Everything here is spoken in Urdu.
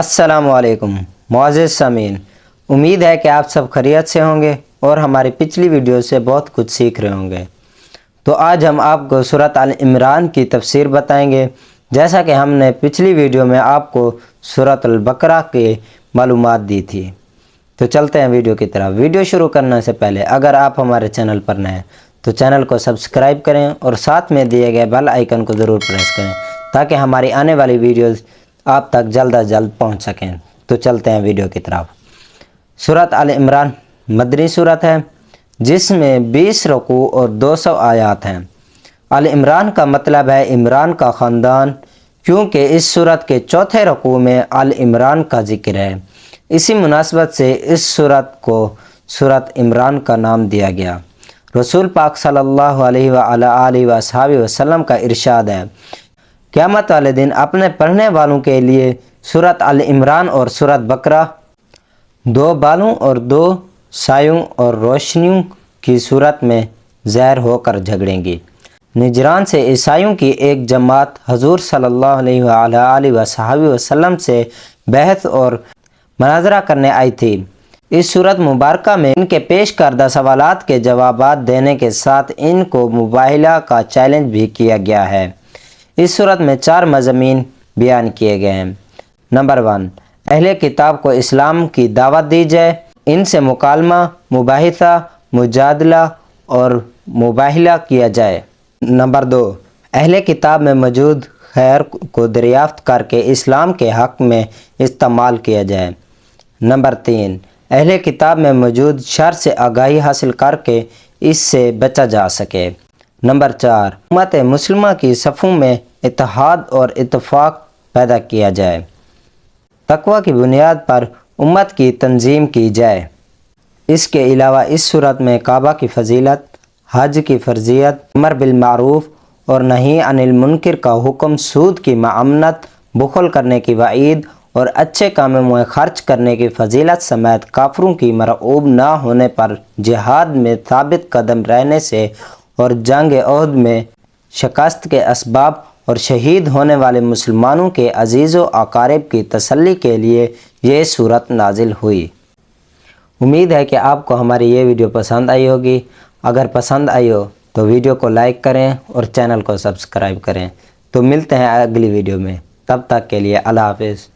السلام علیکم معزز سامعین، امید ہے کہ آپ سب خیریت سے ہوں گے اور ہماری پچھلی ویڈیو سے بہت کچھ سیکھ رہے ہوں گے۔ تو آج ہم آپ کو سورۃ آل عمران کی تفسیر بتائیں گے، جیسا کہ ہم نے پچھلی ویڈیو میں آپ کو سورۃ البقرہ کی معلومات دی تھی۔ تو چلتے ہیں ویڈیو کی طرف۔ ویڈیو شروع کرنے سے پہلے اگر آپ ہمارے چینل پر نئے ہیں تو چینل کو سبسکرائب کریں اور ساتھ میں دیے گئے بیل آئیکن کو ضرور پریس کریں تاکہ ہماری آنے والی ویڈیوز آپ تک جلد از جلد پہنچ سکیں۔ تو چلتے ہیں ویڈیو کی طرف۔ سورۃ آل عمران مدنی سورت ہے جس میں 20 رکوع اور 200 آیات ہیں۔ آل عمران کا مطلب ہے عمران کا خاندان، کیونکہ اس سورت کے چوتھے رکوع میں آل عمران کا ذکر ہے۔ اسی مناسبت سے اس سورت کو سورۃ عمران کا نام دیا گیا۔ رسول پاک صلی اللہ علیہ وآلہ وصحبہ وسلم کا ارشاد ہے، قیامت والے دن اپنے پڑھنے والوں کے لیے سورۃ آل عمران اور سورۃ بقرہ 2 بالوں اور 2 سایوں اور روشنیوں کی صورت میں ظاہر ہو کر جھگڑیں گی۔ نجران سے عیسائیوں کی ایک جماعت حضور صلی اللہ علیہ وآلہ وصحبہ وسلم سے بحث اور مناظرہ کرنے آئی تھی۔ اس صورت مبارکہ میں ان کے پیش کردہ سوالات کے جوابات دینے کے ساتھ ان کو مباہلہ کا چیلنج بھی کیا گیا ہے۔ اس صورت میں 4 مضامین بیان کیے گئے ہیں۔ نمبر 1، اہل کتاب کو اسلام کی دعوت دی جائے، ان سے مکالمہ، مباحثہ، مجادلہ اور مباہلہ کیا جائے۔ نمبر 2، اہل کتاب میں موجود خیر کو دریافت کر کے اسلام کے حق میں استعمال کیا جائے۔ نمبر 3، اہل کتاب میں موجود شر سے آگاہی حاصل کر کے اس سے بچا جا سکے۔ نمبر 4، امت مسلمہ کی صفوں میں اتحاد اور اتفاق پیدا کیا جائے۔ تقوی کی بنیاد پر امت کی تنظیم کی جائے۔ اس کے علاوہ اس صورت میں کعبہ کی فضیلت، حج کی فرضیت، امر بالمعروف اور نہی عن المنکر کا حکم، سود کی ممانعت، بخل کرنے کی وعید اور اچھے کاموں میں خرچ کرنے کی فضیلت سمیت کافروں کی مرعوب نہ ہونے پر جہاد میں ثابت قدم رہنے سے اور جنگ احد میں شکست کے اسباب اور شہید ہونے والے مسلمانوں کے عزیز و اقارب کی تسلی کے لیے یہ صورت نازل ہوئی۔ امید ہے کہ آپ کو ہماری یہ ویڈیو پسند آئی ہوگی۔ اگر پسند آئی ہو تو ویڈیو کو لائک کریں اور چینل کو سبسکرائب کریں۔ تو ملتے ہیں اگلی ویڈیو میں، تب تک کے لیے اللہ حافظ۔